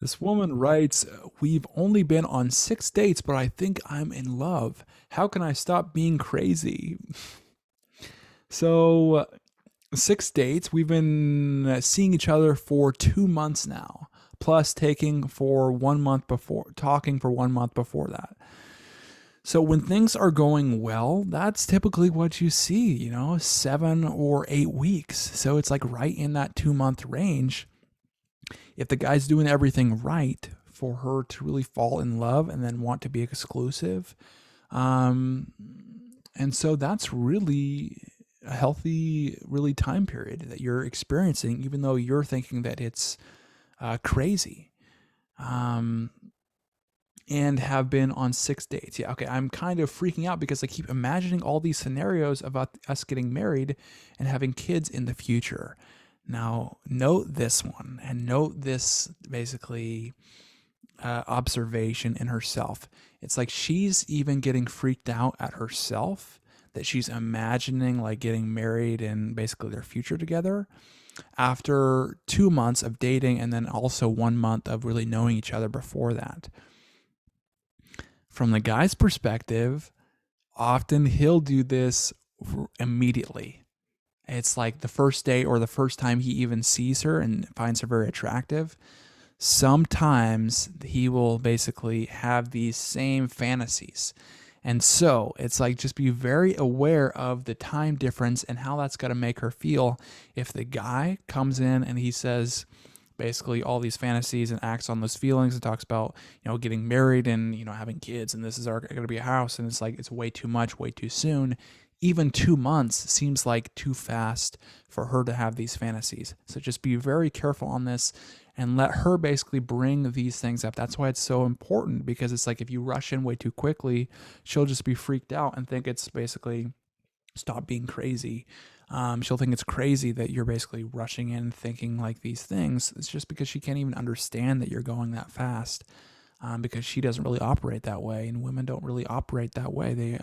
This woman writes, "We've only been on 6 dates, but I think I'm in love. How can I stop being crazy?" So, 6 dates. We've been seeing each other for 2 months now, plus taking for 1 month before, talking for 1 month before that. So when things are going well, that's typically what you see, 7 or 8 weeks. So it's like right in that 2 month range. If the guy's doing everything right for her to really fall in love and then want to be exclusive. Um, and so that's really a healthy, really time period that you're experiencing, even though you're thinking that it's crazy. Um, and have been on 6 dates. Yeah, okay. I'm kind of freaking out because I keep imagining all these scenarios about us getting married and having kids in the future. Now, note this one and note this basically observation in herself. It's like she's even getting freaked out at herself that she's imagining like getting married and basically their future together after 2 months of dating and then also 1 month of really knowing each other before that. From the guy's perspective, often he'll do this immediately. It's like the first day or the first time he even sees her and finds her very attractive. Sometimes he will basically have these same fantasies. And so it's like just be very aware of the time difference and how that's going to make her feel. If the guy comes in and he says, basically all these fantasies and acts on those feelings and talks about getting married and having kids and this is going to be a house, and it's like it's way too much, way too soon. Even 2 months seems like too fast for her to have these fantasies. So just be very careful on this and let her basically bring these things up. That's why it's so important, because it's like if you rush in way too quickly, she'll just be freaked out and think it's basically stop being crazy. She'll think it's crazy that you're basically rushing in thinking like these things. It's just because she can't even understand that you're going that fast, because she doesn't really operate that way, and women don't really operate that way.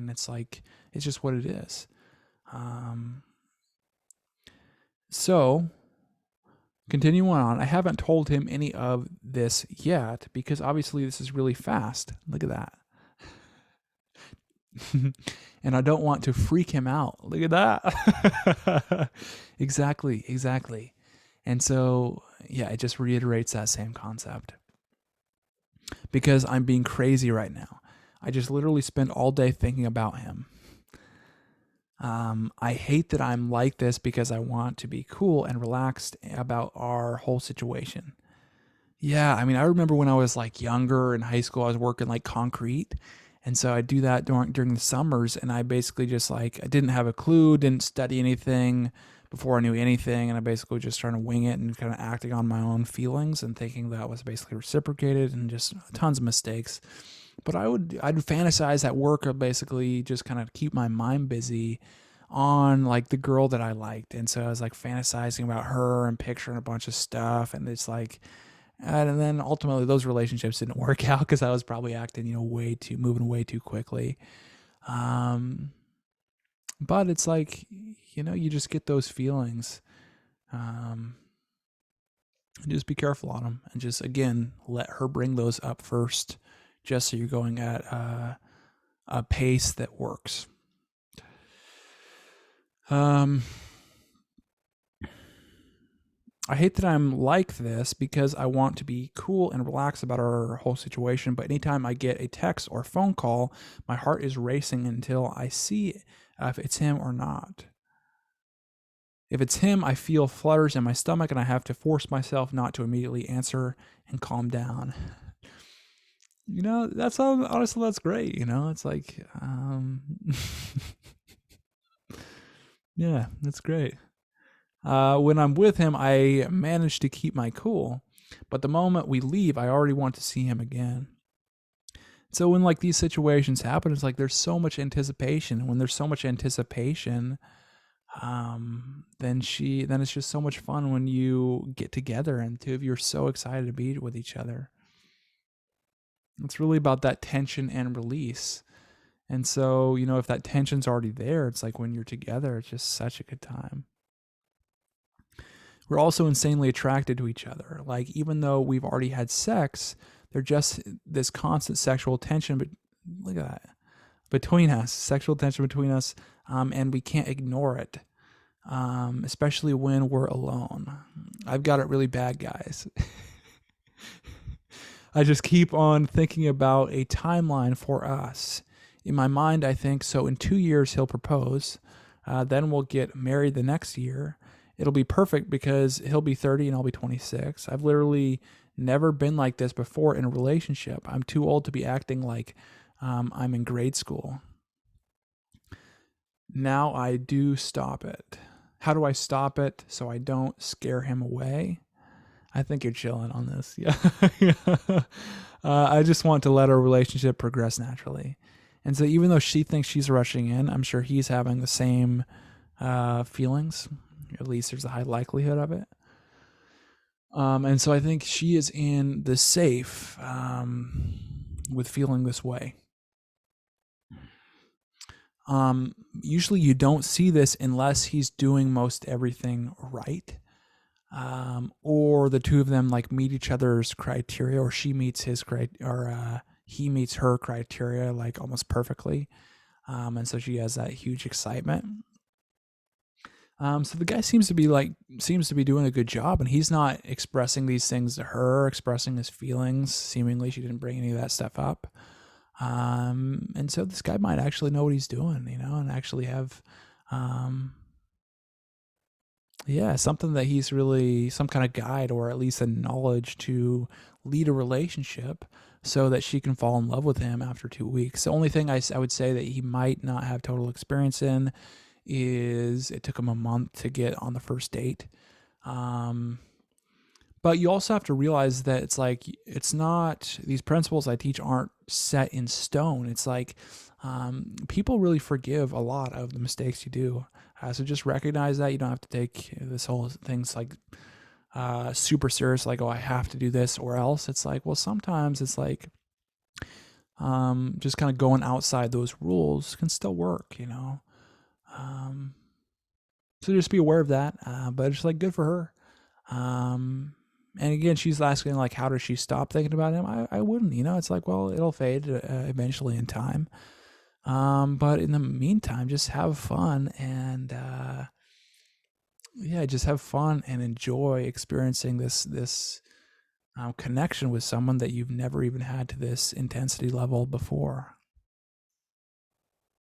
It's like, it's just what it is. So, continuing on, I haven't told him any of this yet because obviously this is really fast. Look at that. And I don't want to freak him out. Look at that. Exactly. And so, yeah, it just reiterates that same concept. Because I'm being crazy right now. I just literally spend all day thinking about him. I hate that I'm like this because I want to be cool and relaxed about our whole situation. Yeah, I mean, I remember when I was like younger in high school, I was working like concrete. And so I do that during the summers, and I basically just like I didn't have a clue, didn't study anything before I knew anything, and I basically was just trying to wing it and kind of acting on my own feelings and thinking that was basically reciprocated, and just tons of mistakes. But I'd fantasize at work of basically just kind of keep my mind busy on like the girl that I liked. And so I was like fantasizing about her and picturing a bunch of stuff, and it's like and then ultimately those relationships didn't work out because I was probably acting, moving way too quickly. Um, but it's like, you just get those feelings. Um, just be careful on them, and just again let her bring those up first, just so you're going at a pace that works. I hate that I'm like this because I want to be cool and relaxed about our whole situation, but anytime I get a text or phone call, my heart is racing until I see if it's him or not. If it's him, I feel flutters in my stomach and I have to force myself not to immediately answer and calm down. That's honestly, that's great. It's like, yeah, that's great. When I'm with him, I manage to keep my cool, but the moment we leave, I already want to see him again. So when like these situations happen, it's like there's so much anticipation. And when there's so much anticipation, then it's just so much fun when you get together and two of you are so excited to be with each other. It's really about that tension and release. And so, if that tension's already there, it's like when you're together, it's just such a good time. we're also insanely attracted to each other. Like, even though we've already had sex, there's just this constant sexual tension. But look at that, between us, sexual tension between us, and we can't ignore it, especially when we're alone. I've got it really bad, guys. I just keep on thinking about a timeline for us. In my mind, I think so. In 2 years, he'll propose. Then we'll get married the next year. It'll be perfect because he'll be 30 and I'll be 26. I've literally never been like this before in a relationship. I'm too old to be acting like I'm in grade school. Now I do stop it. How do I stop it so I don't scare him away? I think you're chilling on this. Yeah. I just want to let our relationship progress naturally. And so even though she thinks she's rushing in, I'm sure he's having the same feelings. At least there's a high likelihood of it. And so I think she is in the safe with feeling this way. Usually you don't see this unless he's doing most everything right. Or the two of them like meet each other's criteria, or she meets his he meets her criteria like almost perfectly. And so she has that huge excitement. So the guy seems to be doing a good job, and he's not expressing these things to her, expressing his feelings. Seemingly, she didn't bring any of that stuff up. And so this guy might actually know what he's doing, and actually have, something that he's really some kind of guide, or at least a knowledge to lead a relationship so that she can fall in love with him after 2 weeks. The only thing I would say that he might not have total experience in is it took him a month to get on the first date. But you also have to realize that it's not, these principles I teach aren't set in stone. It's like people really forgive a lot of the mistakes you do. So just recognize that. You don't have to take this whole thing's like super serious, like, oh, I have to do this or else. It's like, well, sometimes it's like just kind of going outside those rules can still work, so just be aware of that. But it's like good for her. And again, she's asking like, how does she stop thinking about him? I wouldn't, it's like, well, it'll fade eventually in time. But in the meantime, just have fun and, just have fun and enjoy experiencing this connection with someone that you've never even had to this intensity level before.